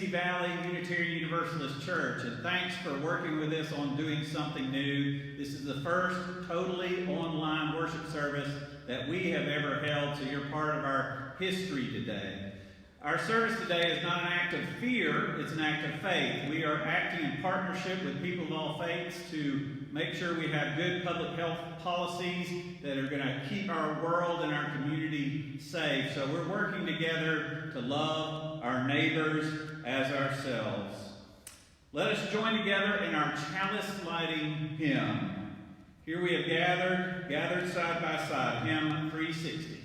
Tennessee Valley Unitarian Universalist Church, and thanks for working with us on doing something new. This is the first totally online worship service that we have ever held, so you're part of our history today. Our service today is not an act of fear, it's an act of faith. We are acting in partnership with people of all faiths to make sure we have good public health policies that are going to keep our world and our community safe. So we're working together to love our neighbors as ourselves. Let us join together in our chalice lighting hymn. Here we have gathered side by side, hymn 360.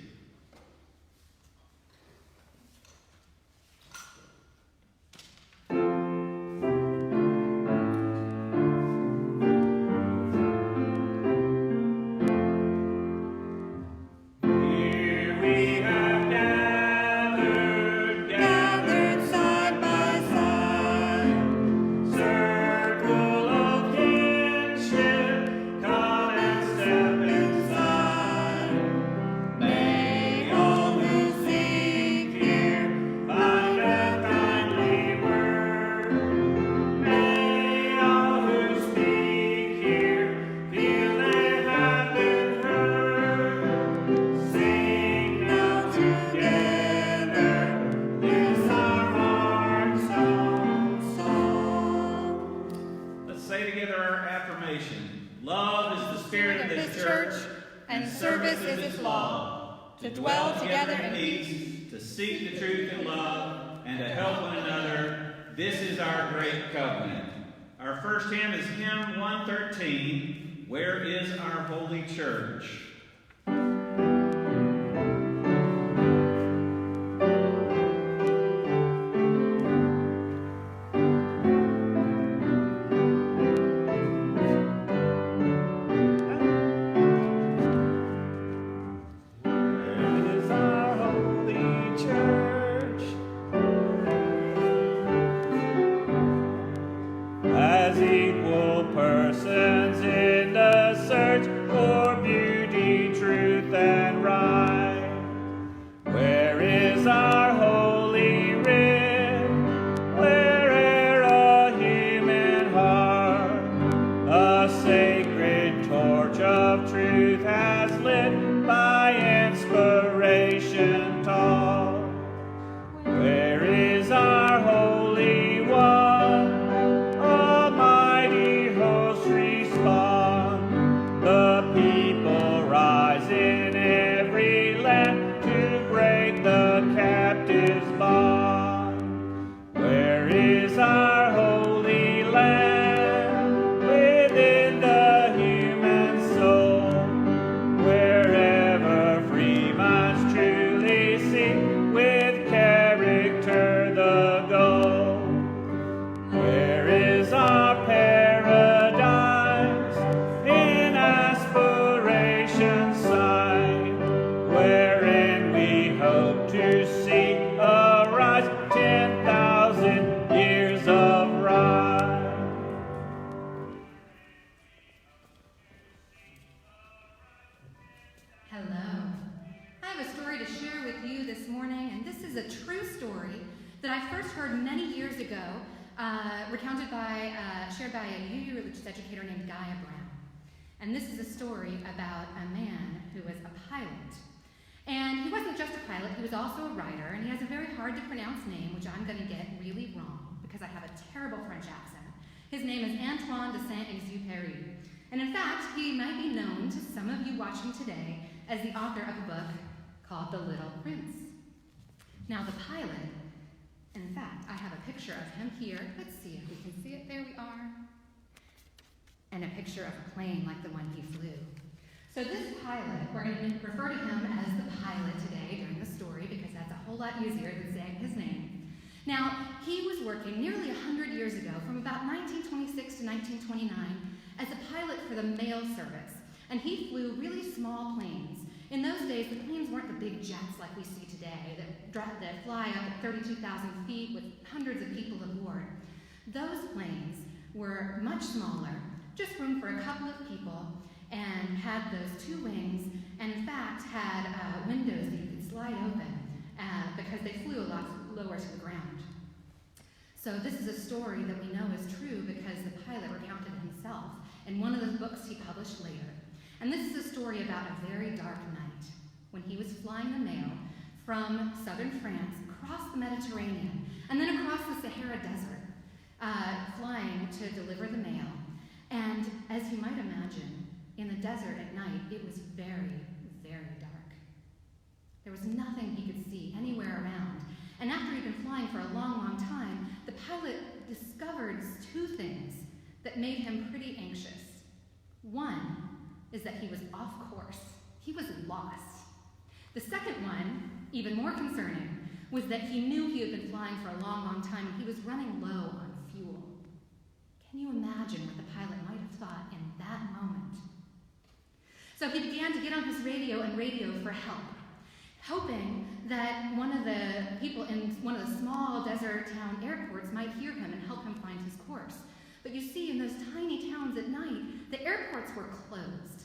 To dwell together in peace, to seek the truth in love, and to help one another. This is our great covenant. Our first hymn is hymn 113, Where is Our Holy Church? And this is a story about a man who was a pilot. And he wasn't just a pilot, he was also a writer, and he has a very hard to pronounce name, which I'm going to get really wrong because I have a terrible French accent. His name is Antoine de Saint-Exupéry. And in fact, he might be known to some of you watching today as the author of a book called The Little Prince. Now, the pilot, in fact, I have a picture of him here. Let's see if we can see it. There we are. And a picture of a plane like the one he flew. So this pilot, we're going to refer to him as the pilot today during the story because that's a whole lot easier than saying his name. Now, he was working nearly 100 years ago, from about 1926 to 1929, as a pilot for the mail service. And he flew really small planes. In those days, the planes weren't the big jets like we see today that fly up at 32,000 feet with hundreds of people aboard. Those planes were much smaller, just room for a couple of people, and had those two wings, and in fact had windows that you could slide open because they flew a lot lower to the ground. So this is a story that we know is true because the pilot recounted it himself in one of the books he published later. And this is a story about a very dark night when he was flying the mail from southern France across the Mediterranean and then across the Sahara Desert, flying to deliver the mail. And as you might imagine, in the desert at night, it was very, very dark. There was nothing he could see anywhere around. And after he'd been flying for a long, long time, the pilot discovered two things that made him pretty anxious. One is that he was off course. He was lost. The second one, even more concerning, was that he knew he had been flying for a long, long time and he was running low on fuel. Can you imagine what the pilot might have thought in that moment? So he began to get on his radio and radio for help, hoping that one of the people in one of the small desert town airports might hear him and help him find his course. But you see, in those tiny towns at night, the airports were closed,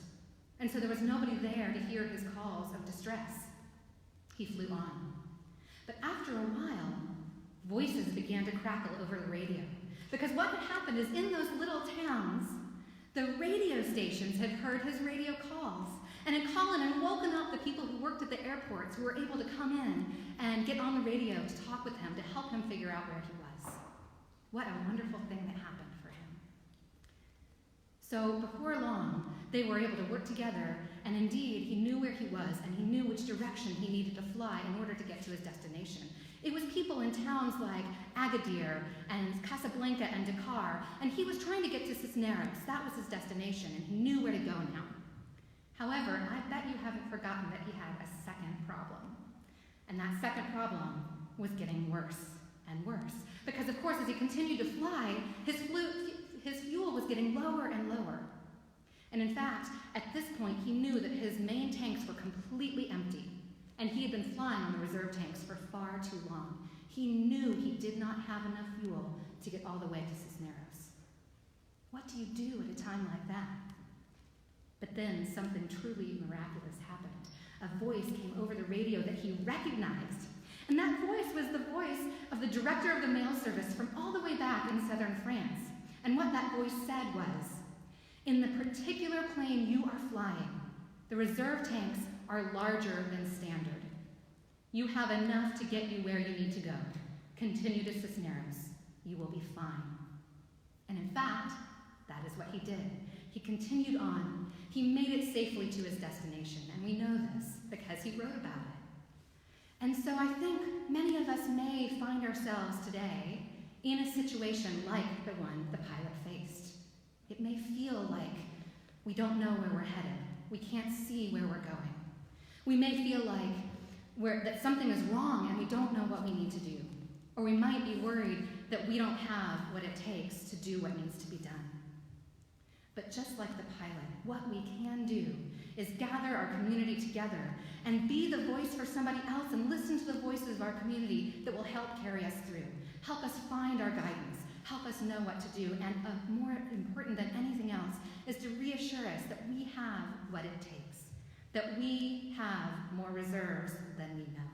and so there was nobody there to hear his calls of distress. He flew on. But after a while, voices began to crackle over the radio. Because what had happened is in those little towns, the radio stations had heard his radio calls and had called in and woken up the people who worked at the airports who were able to come in and get on the radio to talk with him, to help him figure out where he was. What a wonderful thing that happened for him. So before long, they were able to work together, and indeed, he knew where he was, and he knew which direction he needed to fly in order to get to his destination. It was people in towns like Agadir and Casablanca and Dakar, and he was trying to get to Cisneros. That was his destination, and he knew where to go now. However, I bet you haven't forgotten that he had a second problem. And that second problem was getting worse and worse. Because, of course, as he continued to fly, his fuel was getting lower and lower. And in fact, at this point, he knew that his main tanks were completely empty, and he had been flying on the reserve tanks for far too long. He knew he did not have enough fuel to get all the way to Cisneros. What do you do at a time like that? But then something truly miraculous happened. A voice came over the radio that he recognized. And that voice was the voice of the director of the mail service from all the way back in southern France. And what that voice said was, "In the particular plane you are flying, the reserve tanks are larger than standard. You have enough to get you where you need to go. Continue to Cisneros. You will be fine." And in fact, that is what he did. He continued on. He made it safely to his destination, and we know this because he wrote about it. And so I think many of us may find ourselves today in a situation like the one the pilot faced. It may feel like we don't know where we're headed. We can't see where we're going. We may feel like that something is wrong and we don't know what we need to do. Or we might be worried that we don't have what it takes to do what needs to be done. But just like the pilot, what we can do is gather our community together and be the voice for somebody else and listen to the voices of our community that will help carry us through, help us find our guidance, help us know what to do, and more important than anything else is to reassure us that we have what it takes, that we have more reserves than we know.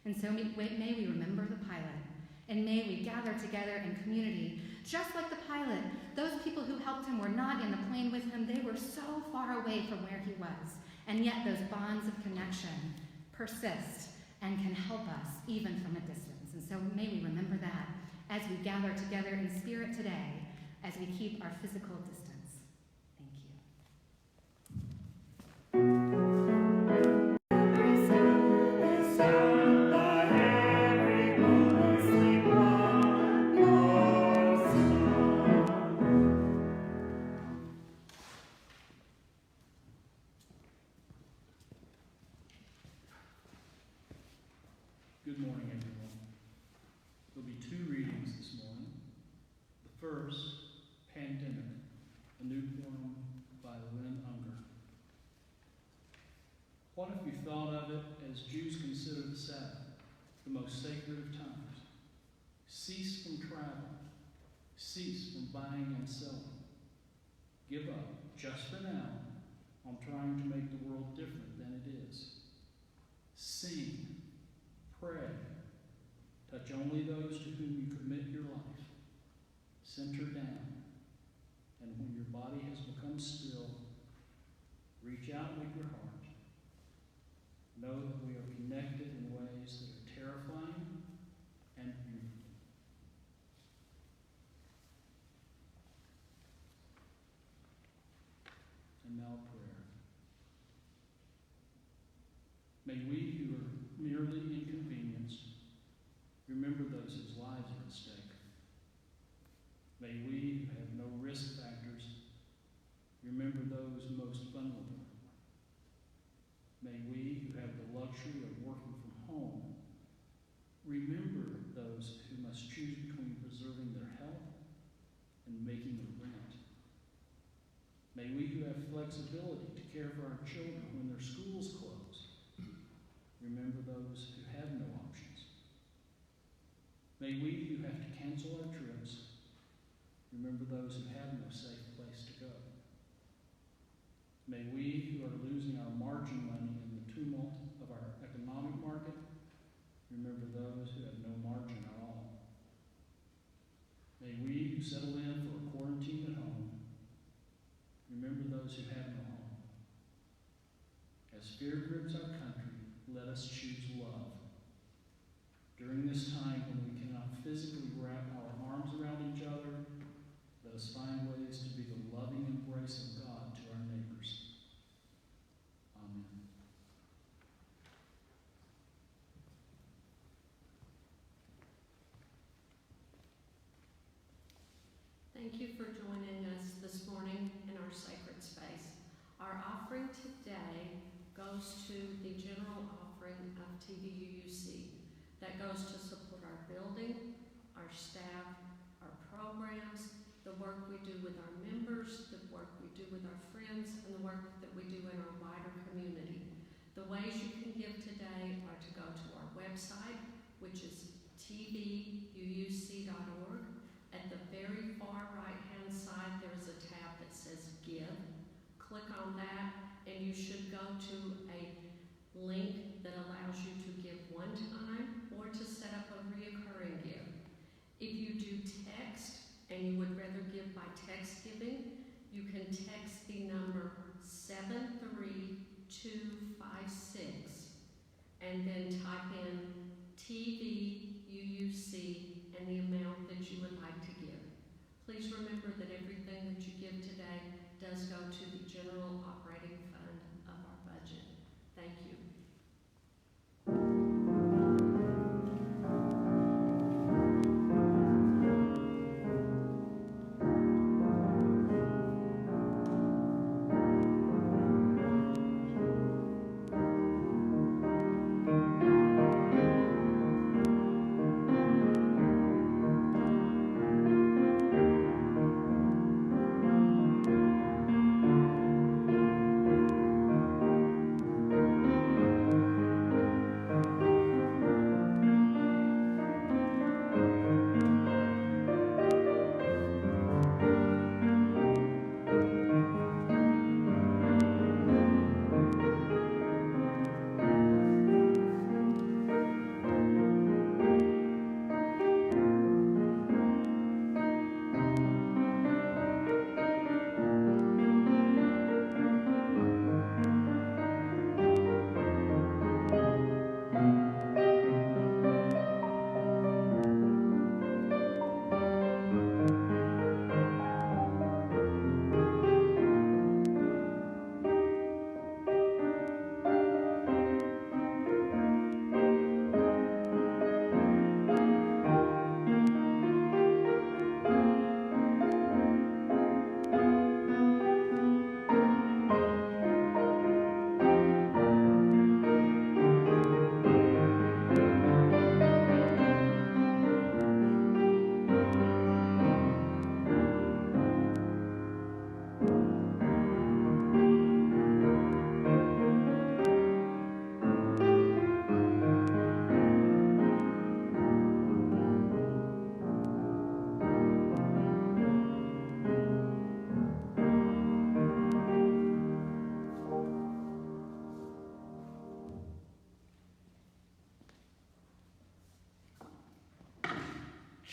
And so may we remember the pilot, and may we gather together in community. Just like the pilot, those people who helped him were not in the plane with him. They were so far away from where he was. And yet those bonds of connection persist and can help us even from a distance. And so may we remember that as we gather together in spirit today, as we keep our physical distance. Thank you. Good morning, everyone. There'll be two readings this morning. The first, Pandemic, a new poem by Lynn Unger. What if you thought of it as Jews consider the Sabbath, the most sacred of times? Cease from travel. Cease from buying and selling. Give up, just for now, on trying to make the world different than it is. Sing. Pray. Touch only those to whom you commit your life. Center down, and when your body has become still, reach out with your heart. Know that we are connected in ways that are terrifying and beautiful. And now prayer. May we who are merely inconvenienced remember those whose lives are at stake. May we who have no risk factors remember those most vulnerable. May we who have the luxury of working from home remember those who must choose between preserving their health and making a rent. May we who have flexibility to care for our children when their schools close remember those who have no options. May we who have to cancel our trips remember those who have no safe place to go. May we who are losing our margin money in the tumult of our economic market remember those who have no margin at all. May we who settle in for a quarantine at home remember those who have no home. As fear grips our country, let us choose love. During this time when we cannot physically wrap our arms around each other, let us find ways to be the loving embrace of God to our neighbors. Amen. Thank you for joining us this morning in our sacred space. Our offering today goes to the general offering of TVUUC. That goes to support our building, our staff, our programs, the work we do with our members, the work we do with our friends, and the work that we do in our wider community. The ways you can give today are to go to our website, which is tvuuc.org. At the very far right-hand side, there is a tab that says Give. Click on that, and you should go to a link that allows you to give one time or to set up a reoccurring give. If you do text, and you would rather give by text giving, you can text the number 73256 and then type in TVUUC and the amount that you would like to give. Please remember that everything that you give today does go to the general operating fund of our budget. Thank you.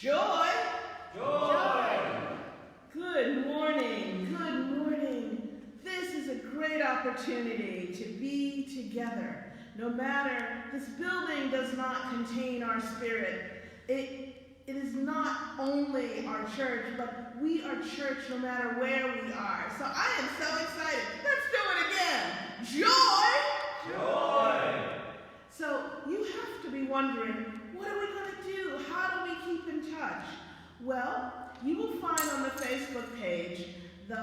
Joy? Joy! Good morning. Good morning. This is a great opportunity to be together. No matter, this building does not contain our spirit. It is not only our church, but we are church no matter where we are. So I am so excited. Let's do it again. Joy! Joy! So you have to be wondering, what are we going to do? How do we keep in touch? Well, you will find on the Facebook page the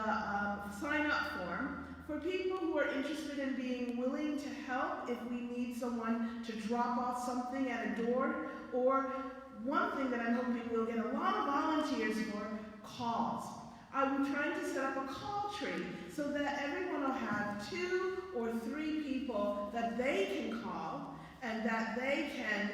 sign-up form for people who are interested in being willing to help if we need someone to drop off something at a door, or one thing that I'm hoping we'll get a lot of volunteers for, calls. I'm trying to set up a call tree so that everyone will have 2 or 3 people that they can call and that they can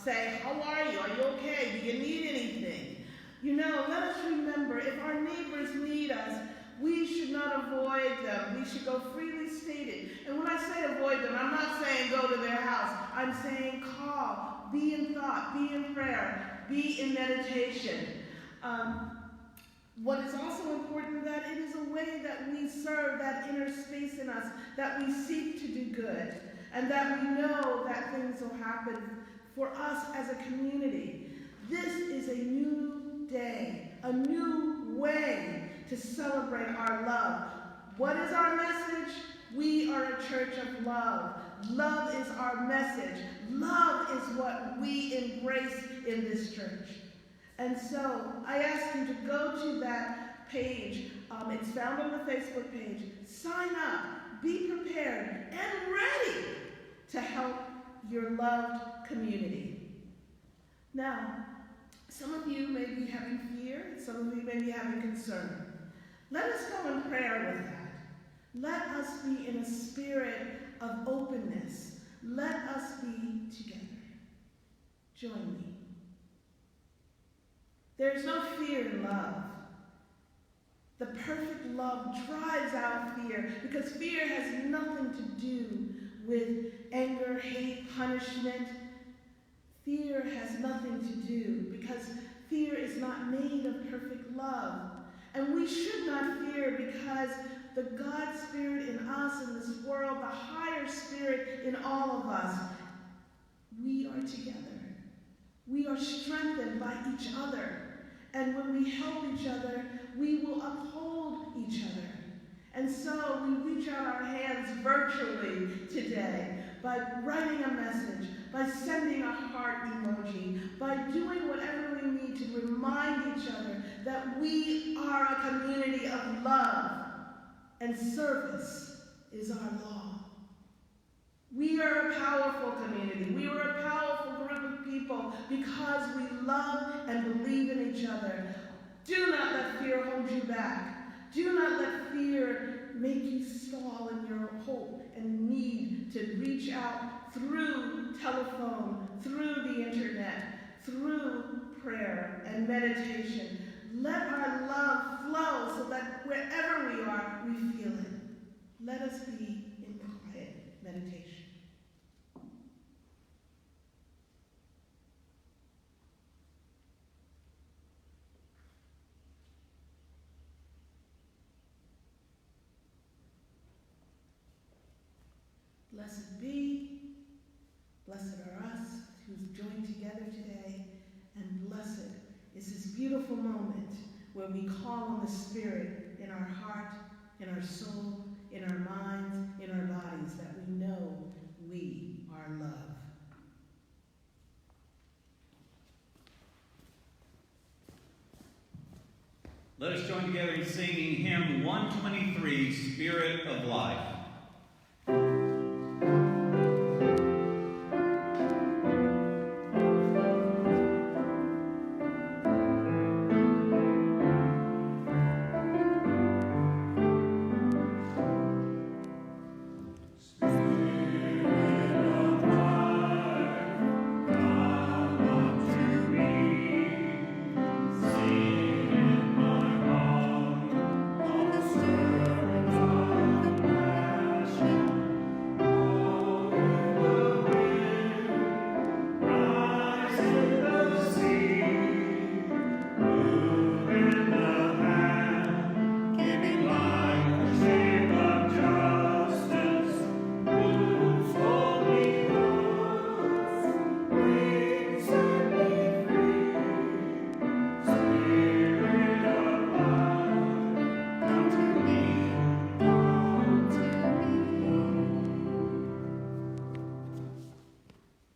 say, how are you? Are you okay? Do you need anything? You know, let us remember, if our neighbors need us, we should not avoid them. We should go freely stated. And when I say avoid them, I'm not saying go to their house. I'm saying call, be in thought, be in prayer, be in meditation. What is also important, that it is a way that we serve that inner space in us, that we seek to do good, and that we know that things will happen for us as a community. This is a new day, a new way to celebrate our love. What is our message? We are a church of love. Love is our message. Love is what we embrace in this church. And so I ask you to go to that page. It's found on the Facebook page. Sign up, be prepared, and ready to help your loved community. Now, some of you may be having fear, some of you may be having concern. Let us go in prayer with that. Let us be in a spirit of openness. Let us be together. Join me. There's no fear in love. The perfect love drives out fear, because fear has nothing to do with anger, hate, punishment. Fear has nothing to do, because fear is not made of perfect love. And we should not fear, because the God Spirit in us, in this world, the higher spirit in all of us, we are together. We are strengthened by each other. And when we help each other, we will uphold each other. And so we reach out our hands virtually today by writing a message, by sending a heart emoji, by doing whatever we need to remind each other that we are a community of love, and service is our law. We are a powerful community. We are a powerful group of people because we love and believe in each other. Do not let fear hold you back. Do not let fear make you stall in your hope and need to reach out through telephone, through the internet, through prayer and meditation. Let our love flow so that wherever we are, we feel it. Let us be in quiet meditation. Blessed be, blessed are us who's joined together today, and blessed is this beautiful moment where we call on the Spirit in our heart, in our soul, in our minds, in our bodies, that we know we are loved. Let us join together in singing hymn 123, Spirit of Life. Spirit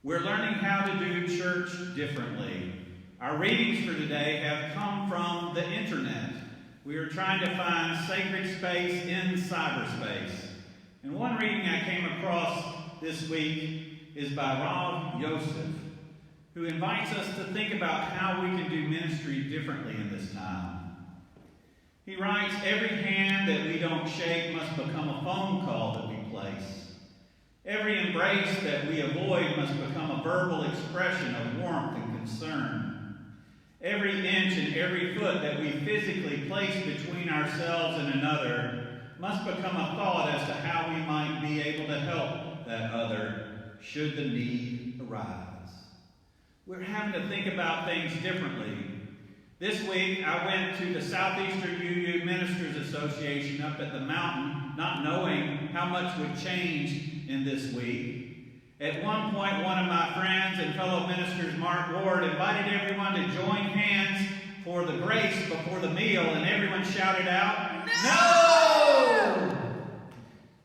We're learning how to do church differently. Our readings for today have come from the internet. We are trying to find sacred space in cyberspace. And one reading I came across this week is by Rav Yosef, who invites us to think about how we can do ministry differently in this time. He writes, every hand that we don't shake must become a phone call that we place. Every embrace that we avoid must become a verbal expression of warmth and concern. Every inch and every foot that we physically place between ourselves and another must become a thought as to how we might be able to help that other should the need arise. We're having to think about things differently. This week, I went to the Southeastern UU Ministers Association up at the mountain, not knowing how much would change in this week. At one point, one of my friends and fellow ministers, Mark Ward, invited everyone to join hands for the grace before the meal, and everyone shouted out, "No!"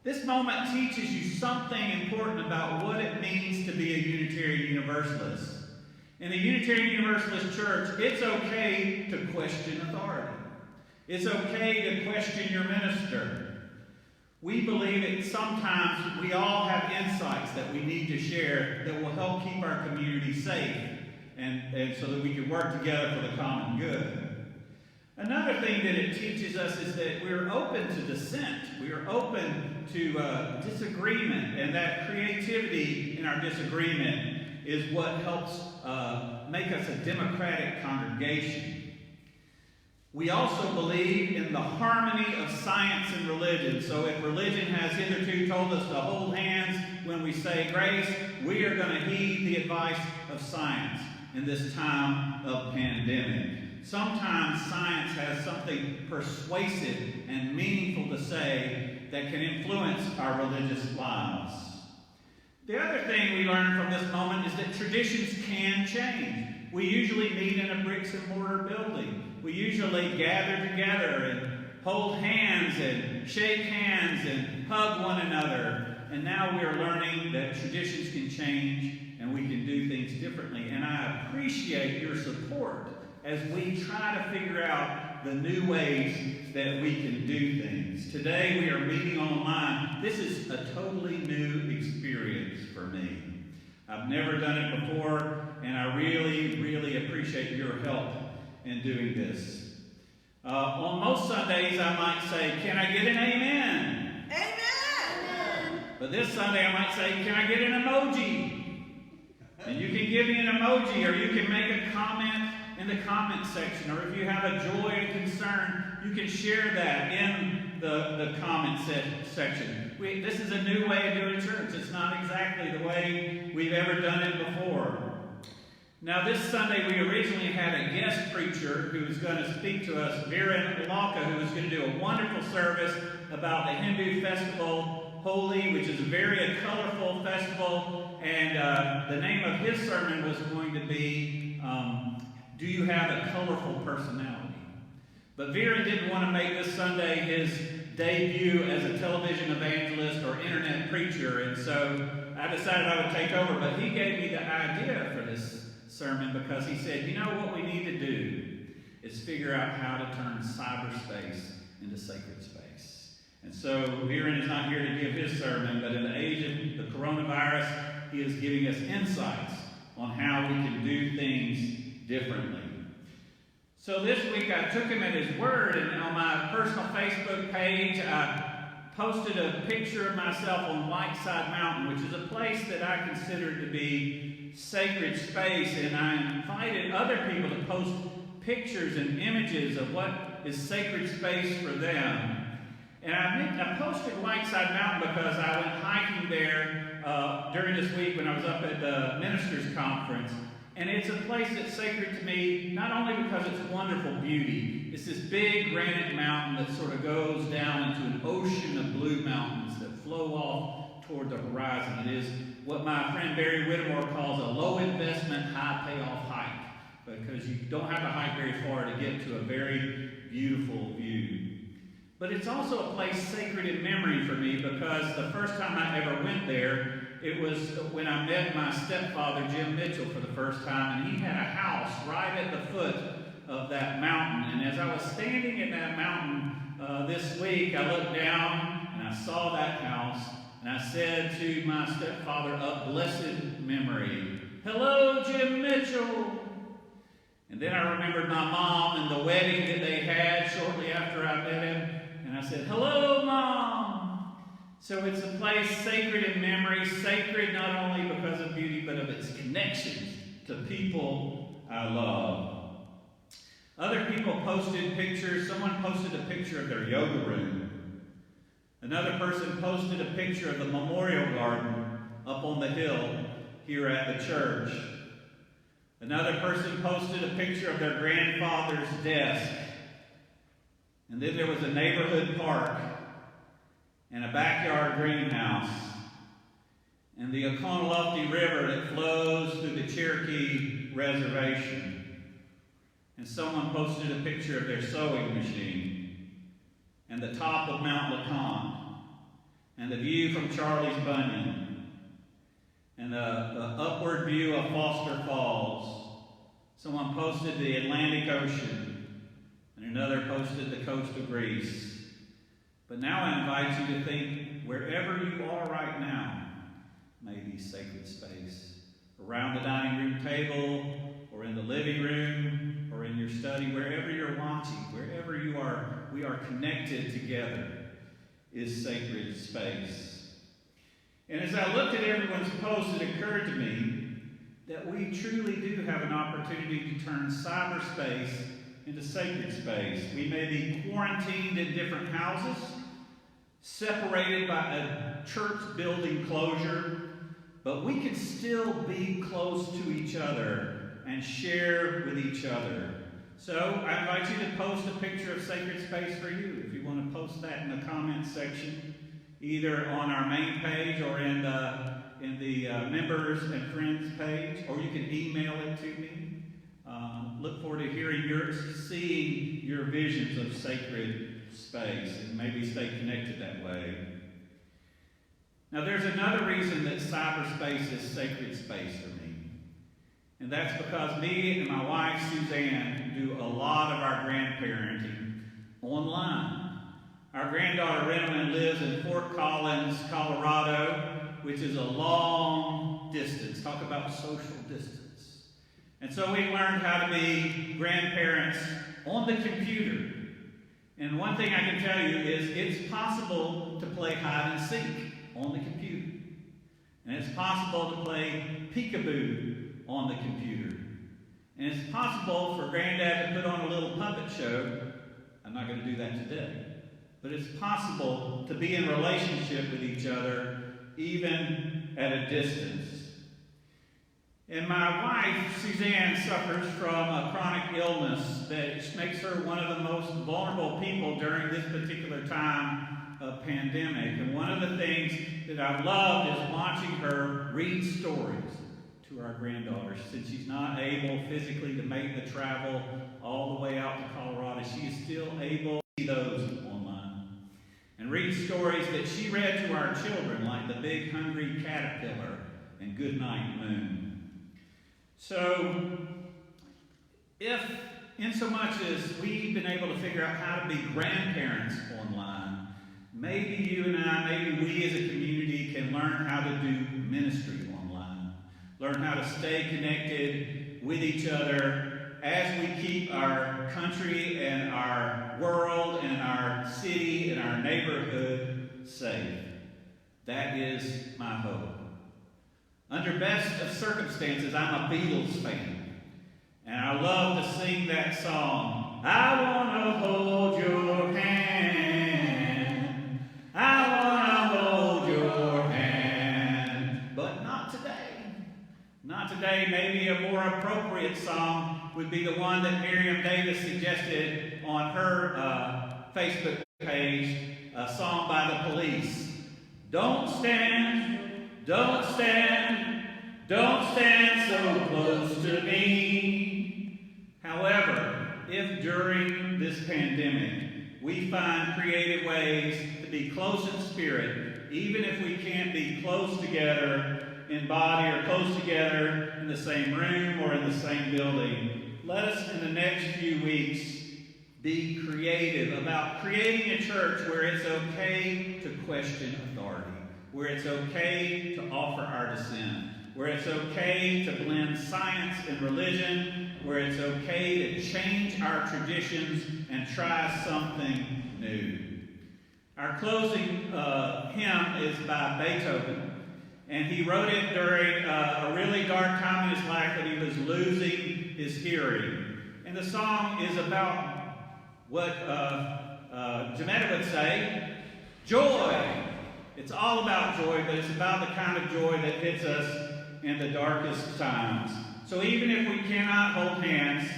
This moment teaches you something important about what it means to be a Unitarian Universalist. In the Unitarian Universalist Church, it's okay to question authority. It's okay to question your minister. We believe that sometimes we all have insights that we need to share that will help keep our community safe and so that we can work together for the common good. Another thing that it teaches us is that we're open to dissent. We are open to disagreement, and that creativity in our disagreement is what helps make us a democratic congregation. We also believe in the harmony of science and religion. So if religion has hitherto told us to hold hands when we say grace, we are going to heed the advice of science in this time of pandemic. Sometimes science has something persuasive and meaningful to say that can influence our religious lives. The other thing we learn from this moment is that traditions can change. We usually meet in a bricks and mortar building. We usually gather together and hold hands and shake hands and hug one another. And now we are learning that traditions can change and we can do things differently. And I appreciate your support as we try to figure out the new ways that we can do things. Today we are meeting online. This is a totally new experience for me. I've never done it before, and I really, really appreciate your help in doing this. On most Sundays, I might say, "Can I get an amen?" Amen! But this Sunday, I might say, "Can I get an emoji?" And you can give me an emoji, or you can make a comment in the comment section, or if you have a joy and concern, you can share that in the comment section. This is a new way of doing church. It's not exactly the way we've ever done it before. Now, this Sunday, we originally had a guest preacher who was going to speak to us, Viren Lauka, who was going to do a wonderful service about the Hindu festival, Holi, which is a very colorful festival, and the name of his sermon was going to be, "Do you have a colorful personality?" But Viren didn't want to make this Sunday his debut as a television evangelist or internet preacher, and so I decided I would take over. But he gave me the idea for this sermon because he said, "You know what we need to do is figure out how to turn cyberspace into sacred space." And so Viren is not here to give his sermon, but in the age of the coronavirus, he is giving us insights on how we can do things differently. So this week I took him at his word, and on my personal Facebook page I posted a picture of myself on Whiteside Mountain, which is a place that I consider to be sacred space, and I invited other people to post pictures and images of what is sacred space for them. And I posted Whiteside Mountain because I went hiking there during this week when I was up at the Ministers Conference. And it's a place that's sacred to me, not only because it's wonderful beauty. It's this big granite mountain that sort of goes down into an ocean of blue mountains that flow off toward the horizon. It is what my friend Barry Whittemore calls a low investment, high payoff hike, because you don't have to hike very far to get to a very beautiful view. But it's also a place sacred in memory for me, because the first time I ever went there, it was when I met my stepfather, Jim Mitchell, for the first time, and he had a house right at the foot of that mountain. And as I was standing in that mountain this week, I looked down and I saw that house, and I said to my stepfather, "Of blessed memory, hello, Jim Mitchell." And then I remembered my mom and the wedding that they had shortly after I met him. And I said, "Hello, Mom." So it's a place sacred in memory, sacred not only because of beauty, but of its connections to people I love. Other people posted pictures. Someone posted a picture of their yoga room. Another person posted a picture of the memorial garden up on the hill here at the church. Another person posted a picture of their grandfather's desk. And then there was a neighborhood park and a backyard greenhouse and the Oconaluftee River that flows through the Cherokee Reservation. And someone posted a picture of their sewing machine and the top of Mount LeConte and the view from Charlie's Bunyan and the upward view of Foster Falls. Someone posted the Atlantic Ocean, and another posted the coast of Greece. But now I invite you to think, wherever you are right now, maybe sacred space, around the dining room table, or in the living room, or in your study, wherever you're watching, wherever you are, we are connected together, is sacred space. And as I looked at everyone's posts, it occurred to me that we truly do have an opportunity to turn cyberspace into sacred space. We may be quarantined in different houses, separated by a church building closure, but we can still be close to each other and share with each other. So I invite you to post a picture of sacred space for you. If you want to post that in the comments section, either on our main page or in the members and friends page, or you can email it to me. Look forward to seeing your visions of sacred space, and maybe stay connected that way. Now, there's another reason that cyberspace is sacred space for me, and that's because me and my wife Suzanne do a lot of our grandparenting online. Our granddaughter Renelyn lives in Fort Collins, Colorado, which is a long distance. Talk about social distance. And so we learned how to be grandparents on the computer. And one thing I can tell you is it's possible to play hide and seek on the computer. And it's possible to play peekaboo on the computer. And it's possible for Granddad to put on a little puppet show. I'm not going to do that today. But it's possible to be in relationship with each other even at a distance. And my wife, Suzanne, suffers from a chronic illness that makes her one of the most vulnerable people during this particular time of pandemic. And one of the things that I've loved is watching her read stories to our granddaughter. Since she's not able physically to make the travel all the way out to Colorado, she is still able to see those online and read stories that she read to our children, like The Big Hungry Caterpillar and Goodnight Moon. So, if insomuch as we've been able to figure out how to be grandparents online, maybe you and I, maybe we as a community can learn how to do ministry online. Learn how to stay connected with each other as we keep our country and our world and our city and our neighborhood safe. That is my hope. Under best of circumstances, I'm a Beatles fan. And I love to sing that song. I want to hold your hand. I want to hold your hand. But not today. Not today. Maybe a more appropriate song would be the one that Miriam Davis suggested on her Facebook page, a song by the Police. Don't stand so close to me. However, if during this pandemic we we find creative ways to be close in spirit, even if we can't be close together in body or close together in the same room or in the same building. Let us, in the next few weeks, be creative about creating a church where it's okay to question authority, where it's okay to offer our dissent, where it's okay to blend science and religion, where it's okay to change our traditions and try something new. Our closing hymn is by Beethoven, and he wrote it during a really dark time in his life that he was losing his hearing. And the song is about what Janetta would say, joy. It's all about joy, but it's about the kind of joy that hits us in the darkest times. So even if we cannot hold hands,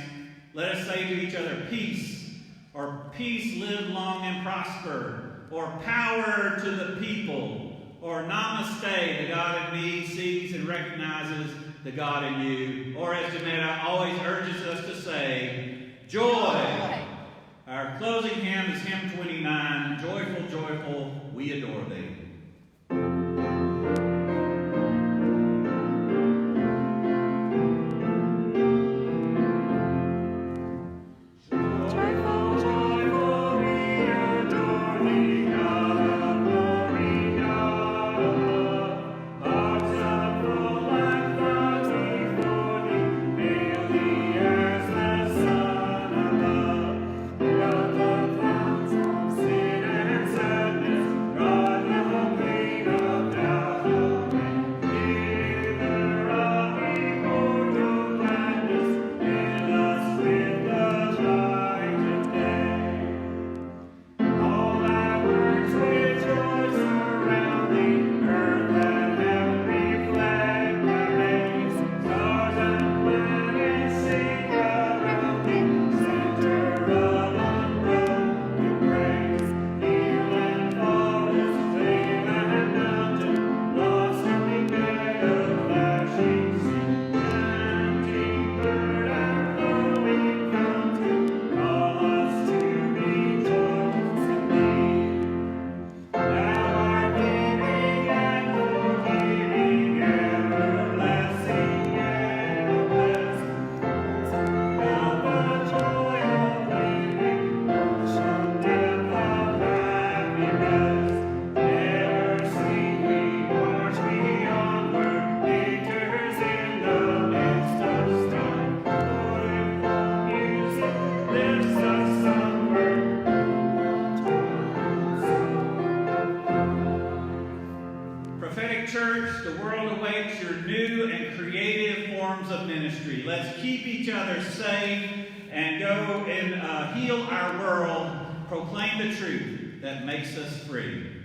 let us say to each other, peace, or peace, live long and prosper, or power to the people, or namaste, the God in me sees and recognizes the God in you, or as Janetta always urges us to say, joy. Our closing hymn is hymn 29, Joyful, Joyful, We Adore Thee. Church, the world awaits your new and creative forms of ministry. Let's keep each other safe and go and heal our world, proclaim the truth that makes us free.